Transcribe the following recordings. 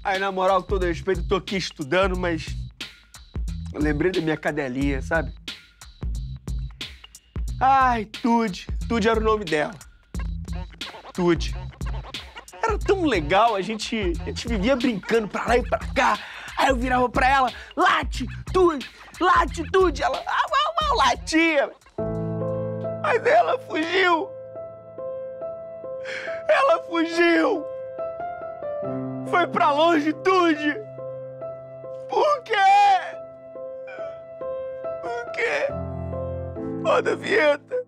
Aí, na moral, com todo respeito, eu tô aqui estudando, mas eu lembrei da minha cadelinha, sabe? Ai, Tude. Tude era o nome dela. Tude. Era tão legal, a gente vivia brincando pra lá e pra cá. Aí eu virava pra ela, late, Tude, ela, latia. Mas ela fugiu. Ela fugiu. Foi pra longe, Tude. Por quê? Por quê? Roda a vinheta.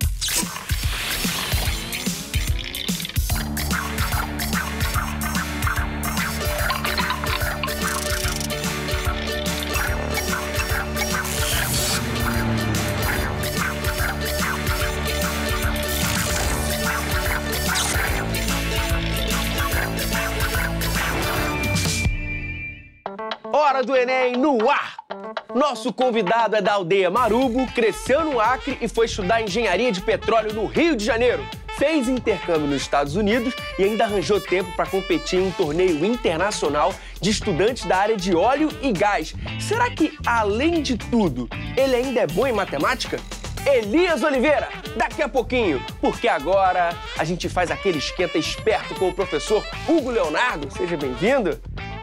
Hora do Enem no ar! Nosso convidado é da aldeia Marubo, cresceu no Acre e foi estudar engenharia de petróleo no Rio de Janeiro. Fez intercâmbio nos Estados Unidos e ainda arranjou tempo para competir em um torneio internacional de estudantes da área de óleo e gás. Será que, além de tudo, ele ainda é bom em matemática? Elias Oliveira, daqui a pouquinho, porque agora a gente faz aquele esquenta esperto com o professor Hugo Leonardo. Seja bem-vindo.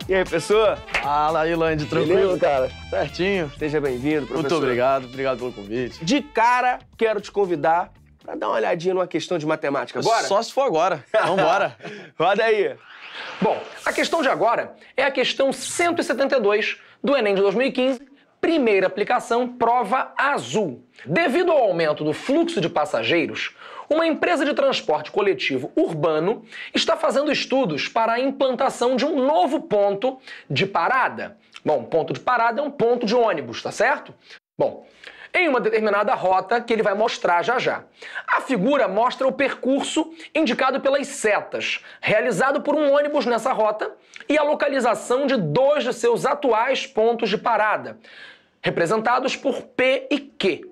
E aí, professor? Fala aí, Landy, tranquilo, cara? Certinho. Seja bem-vindo, professor. Muito obrigado pelo convite. De cara, quero te convidar para dar uma olhadinha numa questão de matemática. Bora? Só se for agora. Vambora. Roda aí. Bom, a questão de agora é a questão 172 do Enem de 2015, primeira aplicação, prova azul. Devido ao aumento do fluxo de passageiros, uma empresa de transporte coletivo urbano está fazendo estudos para a implantação de um novo ponto de parada. Bom, ponto de parada é um ponto de ônibus, tá certo? Bom, em uma determinada rota que ele vai mostrar já já. A figura mostra o percurso indicado pelas setas, realizado por um ônibus nessa rota, e a localização de dois de seus atuais pontos de parada, representados por P e Q.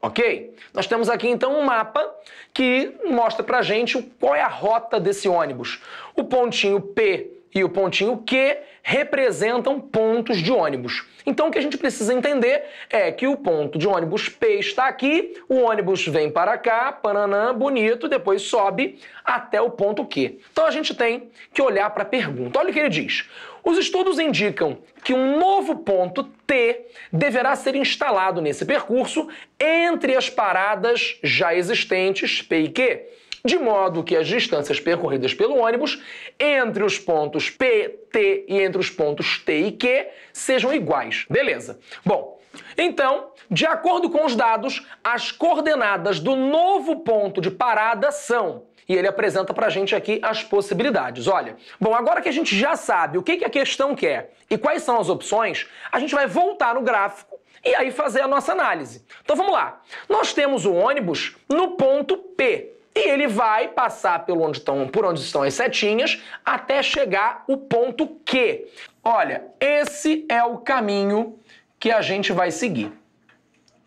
Ok? Nós temos aqui, então, um mapa que mostra pra gente qual é a rota desse ônibus. O pontinho P e o pontinho Q representam pontos de ônibus. Então, o que a gente precisa entender é que o ponto de ônibus P está aqui, o ônibus vem para cá, pananã, bonito, depois sobe até o ponto Q. Então, a gente tem que olhar para a pergunta. Olha o que ele diz. Os estudos indicam que um novo ponto T deverá ser instalado nesse percurso entre as paradas já existentes P e Q, de modo que as distâncias percorridas pelo ônibus entre os pontos P, T e entre os pontos T e Q sejam iguais. Beleza. Bom, então, de acordo com os dados, as coordenadas do novo ponto de parada são... E ele apresenta pra gente aqui as possibilidades. Olha, bom, agora que a gente já sabe o que a questão quer e quais são as opções, a gente vai voltar no gráfico e aí fazer a nossa análise. Então vamos lá. Nós temos o ônibus no ponto P e ele vai passar por onde estão as setinhas até chegar o ponto Q. Olha, esse é o caminho que a gente vai seguir.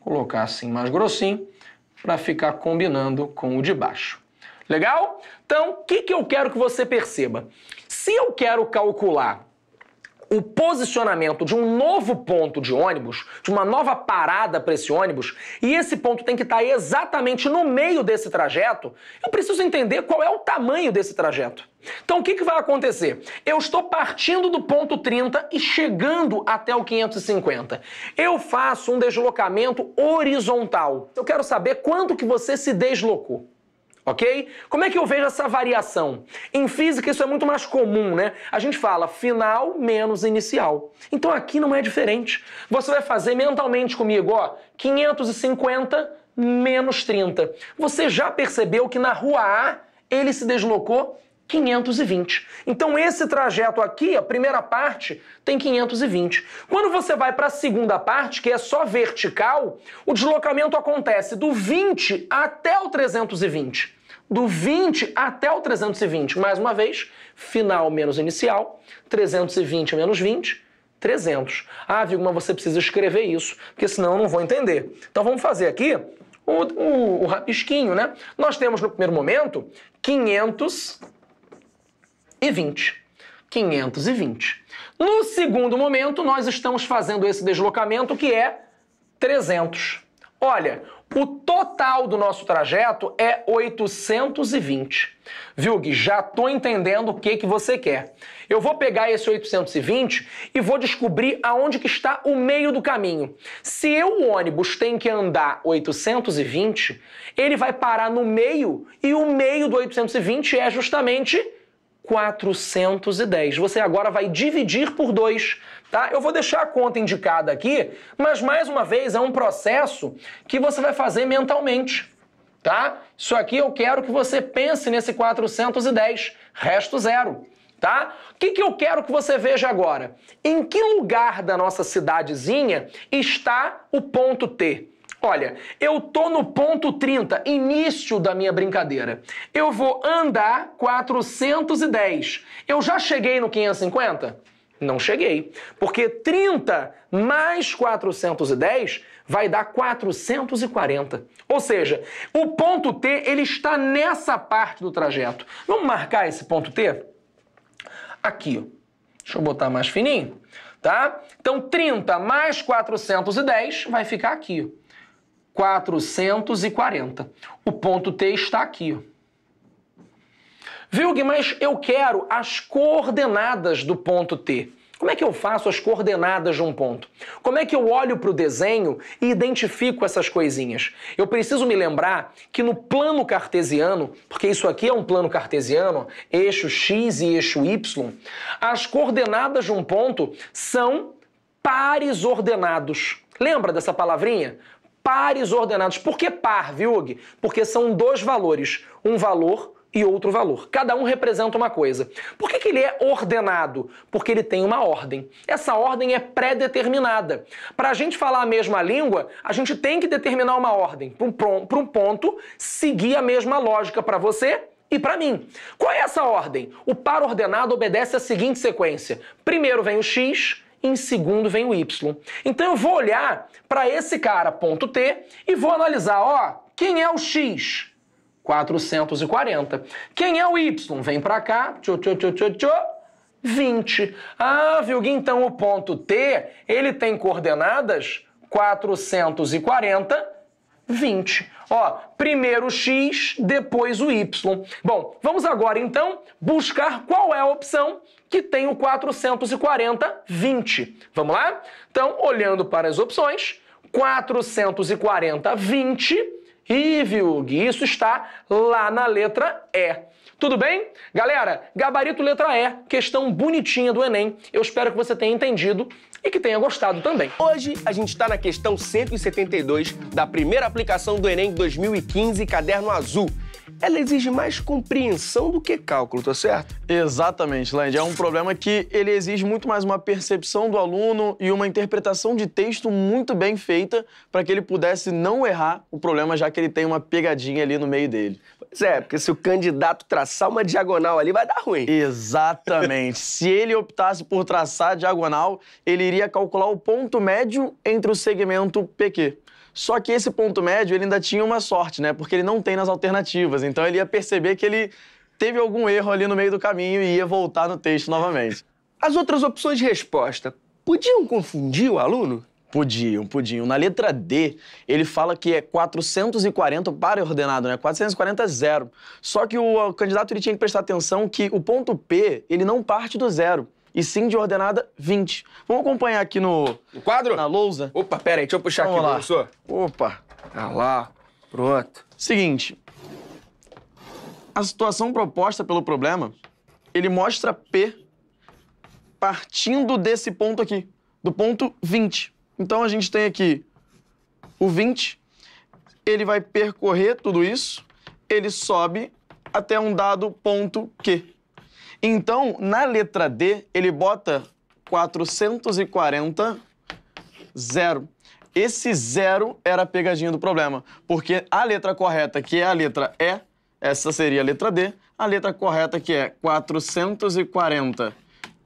Vou colocar assim mais grossinho para ficar combinando com o de baixo. Legal? Então, o que eu quero que você perceba? Se eu quero calcular o posicionamento de um novo ponto de ônibus, de uma nova parada para esse ônibus, e esse ponto tem que estar exatamente no meio desse trajeto, eu preciso entender qual é o tamanho desse trajeto. Então, o que vai acontecer? Eu estou partindo do ponto 30 e chegando até o 550. Eu faço um deslocamento horizontal. Eu quero saber quanto que você se deslocou. Ok? Como é que eu vejo essa variação? Em física isso é muito mais comum, né? A gente fala final menos inicial. Então aqui não é diferente. Você vai fazer mentalmente comigo, ó, 550 menos 30. Você já percebeu que na rua A ele se deslocou 520. Então esse trajeto aqui, a primeira parte, tem 520. Quando você vai para a segunda parte, que é só vertical, o deslocamento acontece do 20 até o 320. Do 20 até o 320, mais uma vez, final menos inicial, 320 menos 20, 300. Ah, Vigo, mas você precisa escrever isso, porque senão eu não vou entender. Então vamos fazer aqui o rabisquinho, né? Nós temos no primeiro momento 520. 520. No segundo momento, nós estamos fazendo esse deslocamento que é 300. Olha, o total do nosso trajeto é 820. Viu, Gui? Já estou entendendo o que você quer. Eu vou pegar esse 820 e vou descobrir aonde que está o meio do caminho. Se o ônibus tem que andar 820, ele vai parar no meio e o meio do 820 é justamente 410. Você agora vai dividir por 2, tá? Eu vou deixar a conta indicada aqui, mas mais uma vez é um processo que você vai fazer mentalmente, tá? Isso aqui eu quero que você pense nesse 410, resto zero, tá? O que eu quero que você veja agora? Em que lugar da nossa cidadezinha está o ponto T? Olha, eu tô no ponto 30, início da minha brincadeira. Eu vou andar 410. Eu já cheguei no 550? Não cheguei. Porque 30 mais 410 vai dar 440. Ou seja, o ponto T, ele está nessa parte do trajeto. Vamos marcar esse ponto T? Aqui, ó. Deixa eu botar mais fininho, tá? Então, 30 mais 410 vai ficar aqui, ó. 440. O ponto T está aqui. Viu, Gui? Mas eu quero as coordenadas do ponto T. Como é que eu faço as coordenadas de um ponto? Como é que eu olho para o desenho e identifico essas coisinhas? Eu preciso me lembrar que no plano cartesiano, porque isso aqui é um plano cartesiano, eixo X e eixo Y, as coordenadas de um ponto são pares ordenados. Lembra dessa palavrinha? Pares ordenados. Por que par, viu, Gui? Porque são dois valores, um valor e outro valor. Cada um representa uma coisa. Por que ele é ordenado? Porque ele tem uma ordem. Essa ordem é pré-determinada. Para a gente falar a mesma língua, a gente tem que determinar uma ordem. Para um ponto, seguir a mesma lógica para você e para mim. Qual é essa ordem? O par ordenado obedece à seguinte sequência. Primeiro vem o X, em segundo vem o Y. Então eu vou olhar para esse cara, ponto T, e vou analisar, ó, quem é o X? 440. Quem é o Y? Vem para cá, 20. Ah, viu, Gui? Então o ponto T, ele tem coordenadas 440, 20. Ó, primeiro o X, depois o Y. Bom, vamos agora então buscar qual é a opção que tem o 440, 20. Vamos lá? Então, olhando para as opções, 440, 20, e viu, Gui, isso está lá na letra E. Tudo bem? Galera, gabarito letra E, questão bonitinha do Enem. Eu espero que você tenha entendido e que tenha gostado também. Hoje a gente está na questão 172 da primeira aplicação do Enem 2015, caderno azul. Ela exige mais compreensão do que cálculo, tá certo? Exatamente, Land. É um problema que ele exige muito mais uma percepção do aluno e uma interpretação de texto muito bem feita para que ele pudesse não errar o problema, já que ele tem uma pegadinha ali no meio dele. Pois é, porque se o candidato traçar uma diagonal ali, vai dar ruim. Exatamente. Se ele optasse por traçar a diagonal, ele iria calcular o ponto médio entre o segmento PQ. Só que esse ponto médio, ele ainda tinha uma sorte, né? Porque ele não tem nas alternativas. Então ele ia perceber que ele teve algum erro ali no meio do caminho e ia voltar no texto novamente. As outras opções de resposta podiam confundir o aluno? Podiam. Na letra D, ele fala que é 440 para ordenado, né? 440 é zero. Só que o candidato ele tinha que prestar atenção que o ponto P, ele não parte do zero, e sim de ordenada 20. Vamos acompanhar aqui no quadro? Na lousa. Opa, pera aí, deixa eu puxar Vamos aqui, lá. professor. Opa. Ah lá, pronto. Seguinte, a situação proposta pelo problema, ele mostra P partindo desse ponto aqui, do ponto 20. Então, a gente tem aqui o 20, ele vai percorrer tudo isso, ele sobe até um dado ponto Q. Então, na letra D, ele bota 440, 0. Esse 0 era a pegadinha do problema, porque a letra correta, que é a letra E, essa seria a letra D, a letra correta, que é 440,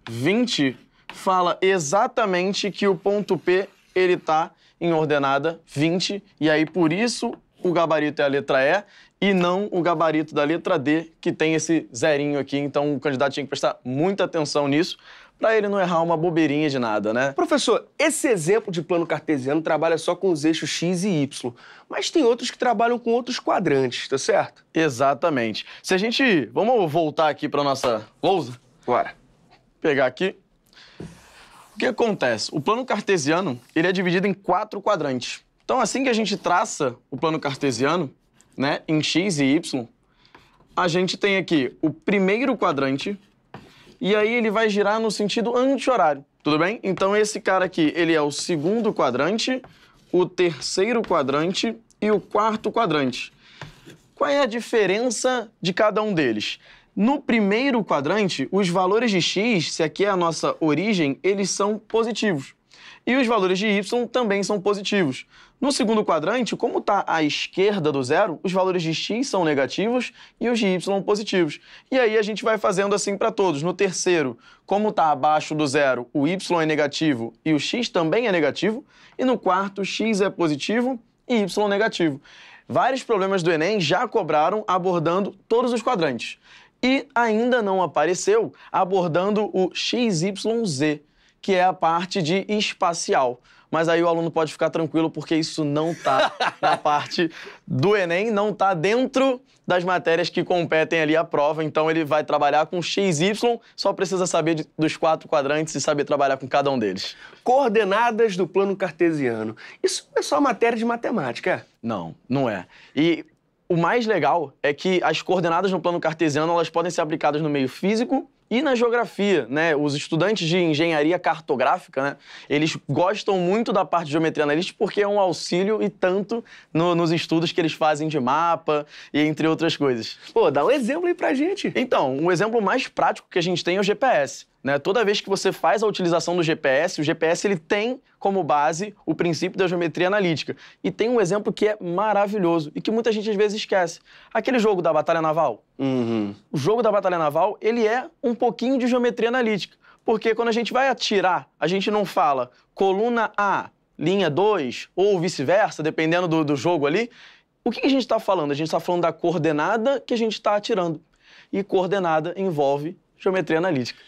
20, fala exatamente que o ponto P, ele tá em ordenada 20, e aí por isso o gabarito é a letra E, e não o gabarito da letra D, que tem esse zerinho aqui. Então, o candidato tinha que prestar muita atenção nisso para ele não errar uma bobeirinha de nada, né? Professor, esse exemplo de plano cartesiano trabalha só com os eixos X e Y, mas tem outros que trabalham com outros quadrantes, tá certo? Exatamente. Se a gente... Vamos voltar aqui para nossa lousa? Bora. Pegar aqui. O que acontece? O plano cartesiano, ele é dividido em 4 quadrantes. Então, assim que a gente traça o plano cartesiano, né, em X e Y, a gente tem aqui o primeiro quadrante, e aí ele vai girar no sentido anti-horário, tudo bem? Então, esse cara aqui, ele é o segundo quadrante, o terceiro quadrante e o quarto quadrante. Qual é a diferença de cada um deles? No primeiro quadrante, os valores de x, se aqui é a nossa origem, eles são positivos. E os valores de y também são positivos. No segundo quadrante, como está à esquerda do zero, os valores de x são negativos e os de y positivos. E aí a gente vai fazendo assim para todos. No terceiro, como está abaixo do zero, o y é negativo e o x também é negativo. E no quarto, x é positivo e y negativo. Vários problemas do Enem já cobraram abordando todos os quadrantes. E ainda não apareceu abordando o XYZ, que é a parte de espacial. Mas aí o aluno pode ficar tranquilo, porque isso não está na parte do Enem, não está dentro das matérias que competem ali à prova. Então ele vai trabalhar com XY, só precisa saber dos 4 quadrantes e saber trabalhar com cada um deles. Coordenadas do plano cartesiano. Isso é só matéria de matemática, é? Não, não é. E o mais legal é que as coordenadas no plano cartesiano, elas podem ser aplicadas no meio físico e na geografia, né? Os estudantes de engenharia cartográfica, né? Eles gostam muito da parte de geometria analítica porque é um auxílio e tanto nos estudos que eles fazem de mapa e entre outras coisas. Pô, dá um exemplo aí pra gente. Então, um exemplo mais prático que a gente tem é o GPS. Né? Toda vez que você faz a utilização do GPS, o GPS ele tem como base o princípio da geometria analítica. E tem um exemplo que é maravilhoso e que muita gente às vezes esquece. Aquele jogo da Batalha Naval. O jogo da Batalha Naval, ele é um pouquinho de geometria analítica. Porque quando a gente vai atirar, a gente não fala coluna A, linha 2, ou vice-versa, dependendo do jogo ali. O que a gente está falando? A gente está falando da coordenada que a gente está atirando. E coordenada envolve geometria analítica.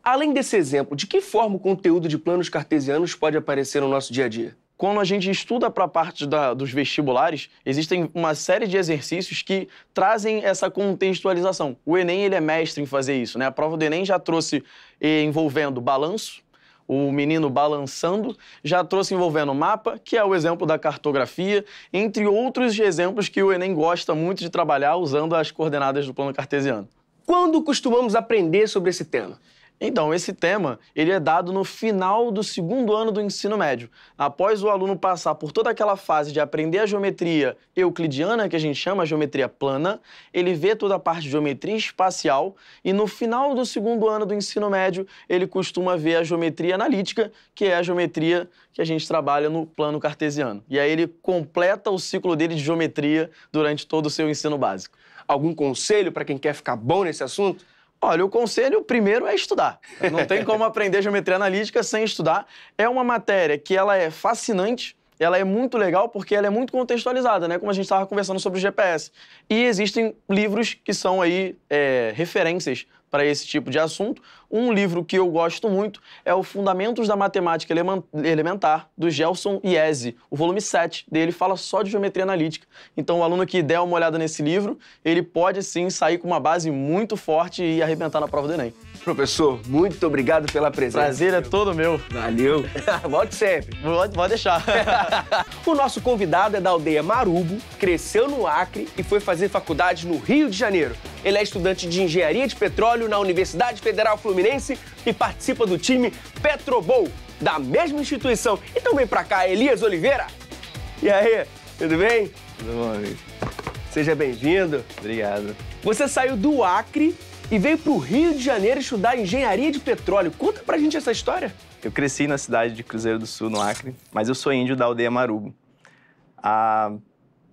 Além desse exemplo, de que forma o conteúdo de planos cartesianos pode aparecer no nosso dia a dia? Quando a gente estuda para a parte dos vestibulares, existem uma série de exercícios que trazem essa contextualização. O Enem ele é mestre em fazer isso, né? A prova do Enem já trouxe envolvendo balanço, o menino balançando, já trouxe envolvendo mapa, que é o exemplo da cartografia, entre outros exemplos que o Enem gosta muito de trabalhar usando as coordenadas do plano cartesiano. Quando costumamos aprender sobre esse tema? Então, esse tema, ele é dado no final do segundo ano do ensino médio. Após o aluno passar por toda aquela fase de aprender a geometria euclidiana, que a gente chama de geometria plana, ele vê toda a parte de geometria espacial e no final do segundo ano do ensino médio, ele costuma ver a geometria analítica, que é a geometria que a gente trabalha no plano cartesiano. E aí ele completa o ciclo dele de geometria durante todo o seu ensino básico. Algum conselho para quem quer ficar bom nesse assunto? Olha, o conselho primeiro é estudar. Não tem como aprender geometria analítica sem estudar. É uma matéria que ela é fascinante, ela é muito legal porque ela é muito contextualizada, né? Como a gente estava conversando sobre o GPS. E existem livros que são aí referências para esse tipo de assunto. Um livro que eu gosto muito é o Fundamentos da Matemática Elementar, do Gelson Iese. O volume 7 dele fala só de geometria analítica. Então, o aluno que der uma olhada nesse livro, ele pode, sim, sair com uma base muito forte e arrebentar na prova do Enem. Professor, muito obrigado pela presença. Prazer é todo meu. Valeu. Volte sempre. Pode deixar. O nosso convidado é da aldeia Marubo, cresceu no Acre e foi fazer faculdade no Rio de Janeiro. Ele é estudante de Engenharia de Petróleo na Universidade Federal Fluminense e participa do time Petrobol, da mesma instituição. Então vem pra cá, Elias Oliveira. E aí, tudo bem? Tudo bom, amigo? Seja bem-vindo. Obrigado. Você saiu do Acre e veio pro Rio de Janeiro estudar Engenharia de Petróleo. Conta pra gente essa história. Eu cresci na cidade de Cruzeiro do Sul, no Acre, mas eu sou índio da aldeia Marubo.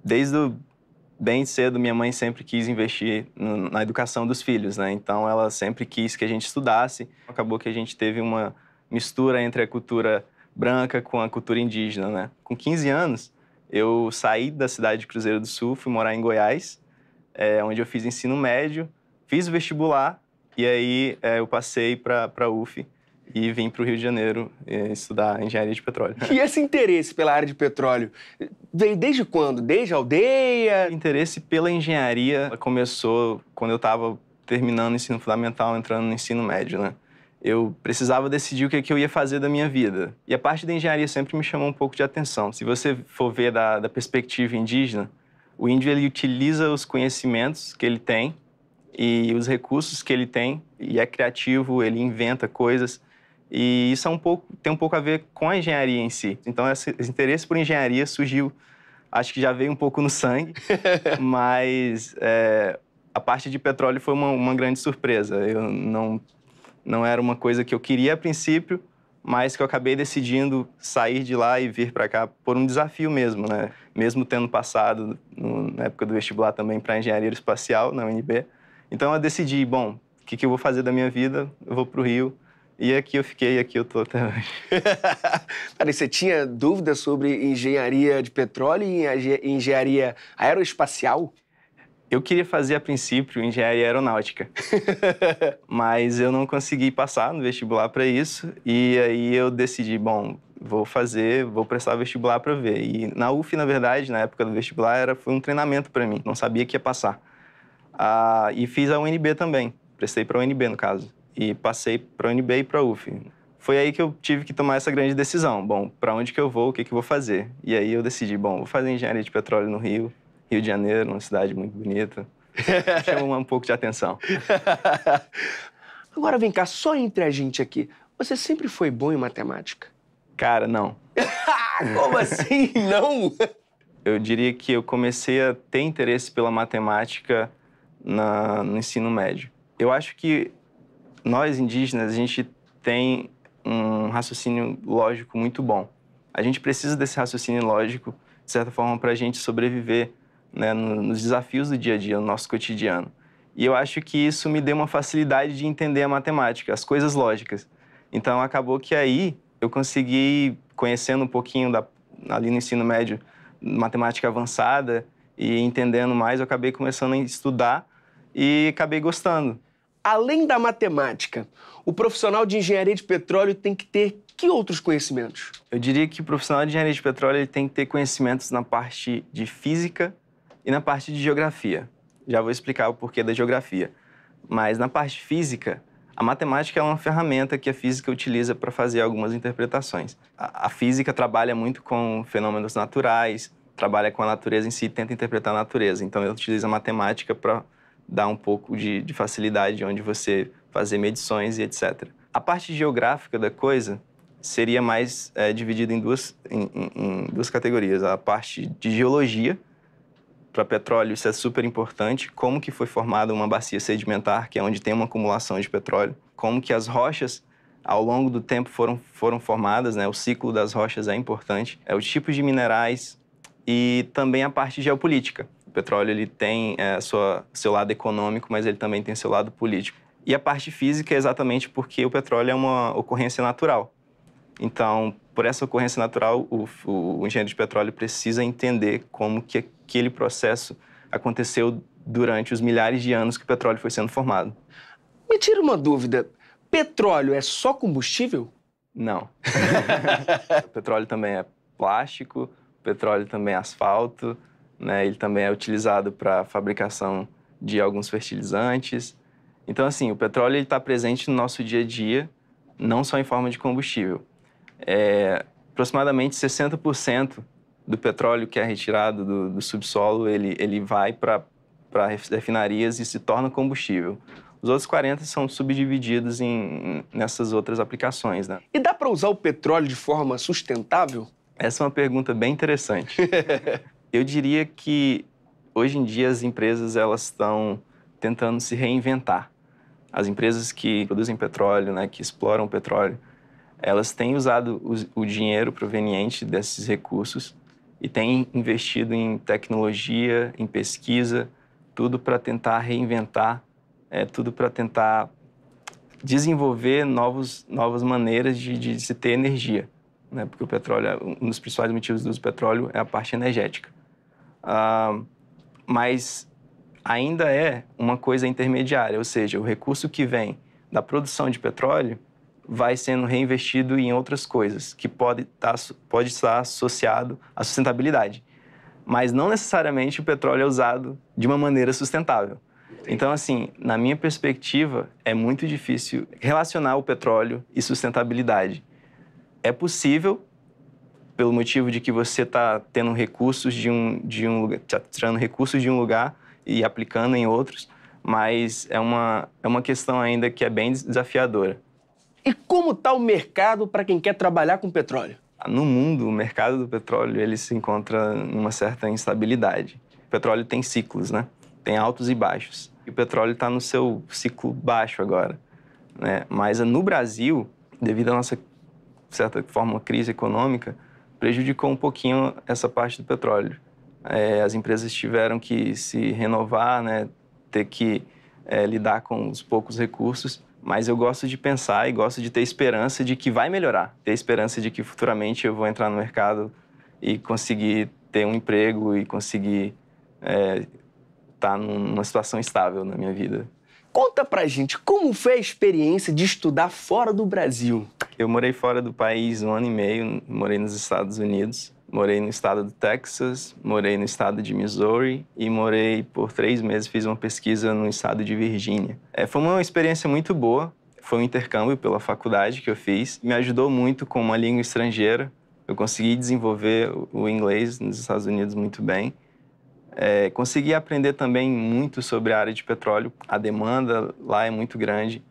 Desde bem cedo, minha mãe sempre quis investir na educação dos filhos, né? Então, ela sempre quis que a gente estudasse. Acabou que a gente teve uma mistura entre a cultura branca com a cultura indígena, né? Com 15 anos, eu saí da cidade de Cruzeiro do Sul, fui morar em Goiás, onde eu fiz ensino médio, fiz o vestibular e aí eu passei para a UF e vim para o Rio de Janeiro estudar engenharia de petróleo. E esse interesse pela área de petróleo veio desde quando? Desde a aldeia? O interesse pela engenharia começou quando eu estava terminando o ensino fundamental, entrando no ensino médio, né? Eu precisava decidir o que eu ia fazer da minha vida. E a parte da engenharia sempre me chamou um pouco de atenção. Se você for ver da perspectiva indígena, o índio ele utiliza os conhecimentos que ele tem e os recursos que ele tem, e é criativo, ele inventa coisas. E isso tem um pouco a ver com a engenharia em si. Então, esse interesse por engenharia surgiu, acho que já veio um pouco no sangue, mas a parte de petróleo foi uma grande surpresa. Eu não era uma coisa que eu queria a princípio, mas que eu acabei decidindo sair de lá e vir para cá por um desafio mesmo, né? Mesmo tendo passado, na época do vestibular também, para engenharia espacial, na UNB. Então, eu decidi, bom, o que eu vou fazer da minha vida? Eu vou para o Rio. E aqui eu fiquei, aqui eu tô até hoje. Cara, e você tinha dúvidas sobre engenharia de petróleo e engenharia aeroespacial? Eu queria fazer, a princípio, engenharia aeronáutica. Mas eu não consegui passar no vestibular para isso. E aí eu decidi, bom, vou prestar vestibular para ver. E na UF, na verdade, na época do vestibular, foi um treinamento para mim. Não sabia que ia passar. E fiz a UNB também. Prestei para a UNB, no caso. E passei para a UNB e para a UF. Foi aí que eu tive que tomar essa grande decisão. Bom, para onde que eu vou, o que eu vou fazer? E aí eu decidi, bom, vou fazer engenharia de petróleo no Rio de Janeiro, uma cidade muito bonita. Chama um pouco de atenção. Agora vem cá, só entre a gente aqui, você sempre foi bom em matemática? Cara, não. Como assim, não? Eu diria que eu comecei a ter interesse pela matemática no ensino médio. Eu acho que nós, indígenas, a gente tem um raciocínio lógico muito bom. A gente precisa desse raciocínio lógico, de certa forma, para a gente sobreviver, né, nos desafios do dia a dia, no nosso cotidiano. E eu acho que isso me deu uma facilidade de entender a matemática, as coisas lógicas. Então, acabou que aí eu consegui, conhecendo um pouquinho ali no ensino médio, matemática avançada e entendendo mais, eu acabei começando a estudar e acabei gostando. Além da matemática, o profissional de engenharia de petróleo tem que ter que outros conhecimentos? Eu diria que o profissional de engenharia de petróleo ele tem que ter conhecimentos na parte de física e na parte de geografia. Já vou explicar o porquê da geografia. Mas na parte física, a matemática é uma ferramenta que a física utiliza para fazer algumas interpretações. A física trabalha muito com fenômenos naturais, trabalha com a natureza em si, tenta interpretar a natureza. Então, ela utiliza a matemática para dar um pouco de facilidade onde você fazer medições e etc. A parte geográfica da coisa seria mais dividida em duas categorias. A parte de geologia, para petróleo isso é super importante, como que foi formada uma bacia sedimentar, que é onde tem uma acumulação de petróleo, como que as rochas ao longo do tempo foram formadas, né? O ciclo das rochas é importante, o tipo de minerais e também a parte geopolítica. O petróleo ele tem seu lado econômico, mas ele também tem seu lado político. E a parte física é exatamente porque o petróleo é uma ocorrência natural. Então, por essa ocorrência natural, o engenheiro de petróleo precisa entender como que aquele processo aconteceu durante os milhares de anos que o petróleo foi sendo formado. Me tira uma dúvida. Petróleo é só combustível? Não. O petróleo também é plástico, o petróleo também é asfalto, né? Ele também é utilizado para a fabricação de alguns fertilizantes. Então, assim, o petróleo está presente no nosso dia a dia, não só em forma de combustível. Aproximadamente 60% do petróleo que é retirado do subsolo, ele vai para refinarias e se torna combustível. Os outros 40% são subdivididos nessas outras aplicações, né? E dá para usar o petróleo de forma sustentável? Essa é uma pergunta bem interessante. Eu diria que, hoje em dia, as empresas elas estão tentando se reinventar. As empresas que produzem petróleo, né, que exploram petróleo, elas têm usado o dinheiro proveniente desses recursos e têm investido em tecnologia, em pesquisa, tudo para tentar reinventar, tudo para tentar desenvolver novas maneiras de se ter energia, né? Porque o petróleo, um dos principais motivos do uso do petróleo é a parte energética. Mas ainda é uma coisa intermediária, ou seja, o recurso que vem da produção de petróleo vai sendo reinvestido em outras coisas, que pode estar associado à sustentabilidade. Mas não necessariamente o petróleo é usado de uma maneira sustentável. Então, assim, na minha perspectiva, é muito difícil relacionar o petróleo e sustentabilidade. É possível, pelo motivo de que você está tendo recursos de um lugar, tá tirando recursos de um lugar e aplicando em outros, mas é uma questão ainda que é bem desafiadora. E como está o mercado para quem quer trabalhar com petróleo? No mundo, o mercado do petróleo ele se encontra numa certa instabilidade. O petróleo tem ciclos, né? Tem altos e baixos. E o petróleo está no seu ciclo baixo agora, né? Mas no Brasil, devido à nossa, de certa forma, crise econômica, prejudicou um pouquinho essa parte do petróleo. As empresas tiveram que se renovar, né? Ter que lidar com os poucos recursos. Mas eu gosto de pensar e gosto de ter esperança de que vai melhorar. Ter esperança de que futuramente eu vou entrar no mercado e conseguir ter um emprego e conseguir estar numa situação estável na minha vida. Conta pra gente, como foi a experiência de estudar fora do Brasil? Eu morei fora do país 1 ano e meio, morei nos Estados Unidos. Morei no estado do Texas, morei no estado de Missouri e morei por 3 meses, fiz uma pesquisa no estado de Virgínia. Foi uma experiência muito boa, foi um intercâmbio pela faculdade que eu fiz. Me ajudou muito com uma língua estrangeira, eu consegui desenvolver o inglês nos Estados Unidos muito bem. Consegui aprender também muito sobre a área de petróleo, a demanda lá é muito grande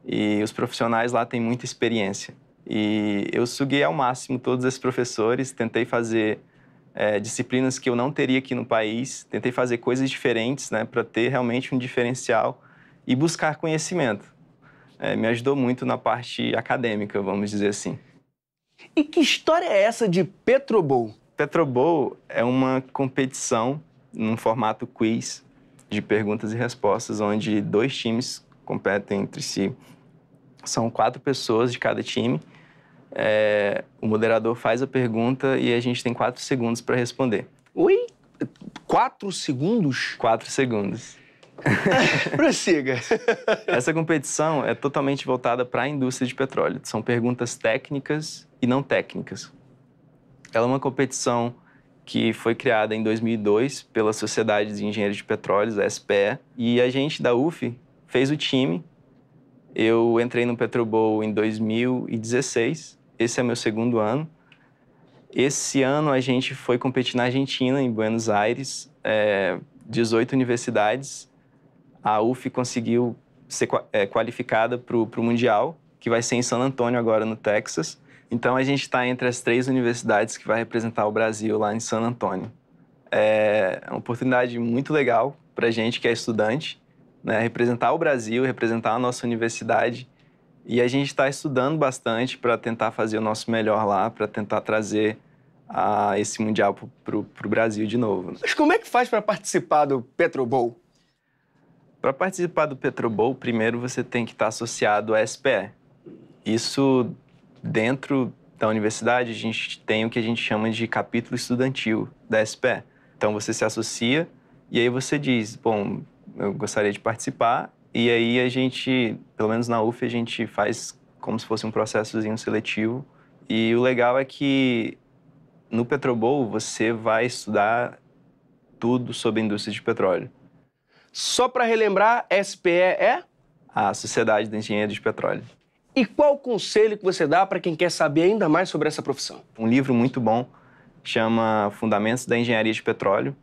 e os profissionais lá têm muita experiência. E eu suguei ao máximo todos esses professores, tentei fazer disciplinas que eu não teria aqui no país, tentei fazer coisas diferentes, né, para ter realmente um diferencial e buscar conhecimento. Me ajudou muito na parte acadêmica, vamos dizer assim. E que história é essa de Petrobowl? Petrobowl é uma competição num formato quiz de perguntas e respostas, onde 2 times competem entre si. São 4 pessoas de cada time. O moderador faz a pergunta e a gente tem 4 segundos para responder. Oi? 4 segundos? 4 segundos. Prossiga. Essa competição é totalmente voltada para a indústria de petróleo. São perguntas técnicas e não técnicas. Ela é uma competição que foi criada em 2002 pela Sociedade de Engenheiros de Petróleos, a SPE, e a gente da UF fez o time. Eu entrei no Petrobowl em 2016, esse é meu 2º ano. Esse ano a gente foi competir na Argentina, em Buenos Aires, 18 universidades. A UF conseguiu ser qualificada para o Mundial, que vai ser em San Antônio agora, no Texas. Então a gente está entre as 3 universidades que vai representar o Brasil lá em San Antônio. É uma oportunidade muito legal para a gente que é estudante, né, representar o Brasil, representar a nossa universidade. E a gente está estudando bastante para tentar fazer o nosso melhor lá, para tentar trazer esse Mundial para o Brasil de novo. Mas como é que faz para participar do Petrobowl? Para participar do Petrobowl, primeiro você tem que estar associado à SPE. Isso, dentro da universidade, a gente tem o que a gente chama de capítulo estudantil da SPE. Então você se associa e aí você diz, bom, eu gostaria de participar. E aí a gente, pelo menos na UF, a gente faz como se fosse um processozinho seletivo. E o legal é que no Petrobowl você vai estudar tudo sobre a indústria de petróleo. Só para relembrar, SPE é? A Sociedade de Engenheiros de Petróleo. E qual o conselho que você dá para quem quer saber ainda mais sobre essa profissão? Um livro muito bom, chama Fundamentos da Engenharia de Petróleo,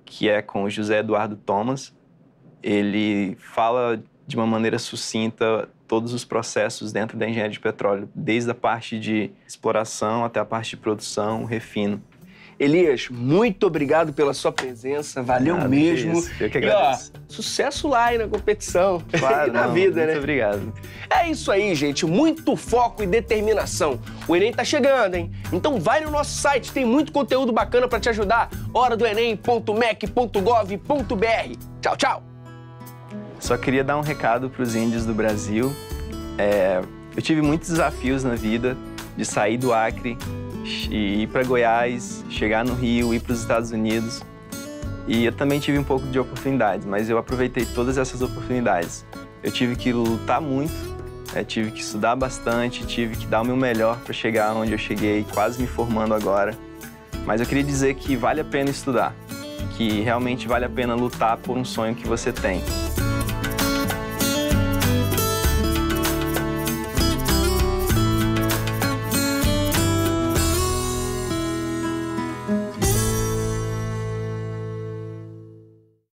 que é com o José Eduardo Thomas. Ele fala de uma maneira sucinta todos os processos dentro da engenharia de petróleo, desde a parte de exploração até a parte de produção, refino. Elias, muito obrigado pela sua presença, valeu mesmo. Eu que agradeço. E, sucesso lá aí na competição. Claro, e na vida, muito né? Obrigado. É isso aí, gente, muito foco e determinação. O Enem tá chegando, hein? Então vai no nosso site, tem muito conteúdo bacana para te ajudar. horadoenem.mec.gov.br. Tchau, tchau. Só queria dar um recado para os índios do Brasil. Eu tive muitos desafios na vida de sair do Acre e ir para Goiás, chegar no Rio, ir para os Estados Unidos. E eu também tive um pouco de oportunidades, mas eu aproveitei todas essas oportunidades. Eu tive que lutar muito, tive que estudar bastante, tive que dar o meu melhor para chegar onde eu cheguei, quase me formando agora. Mas eu queria dizer que vale a pena estudar, que realmente vale a pena lutar por um sonho que você tem.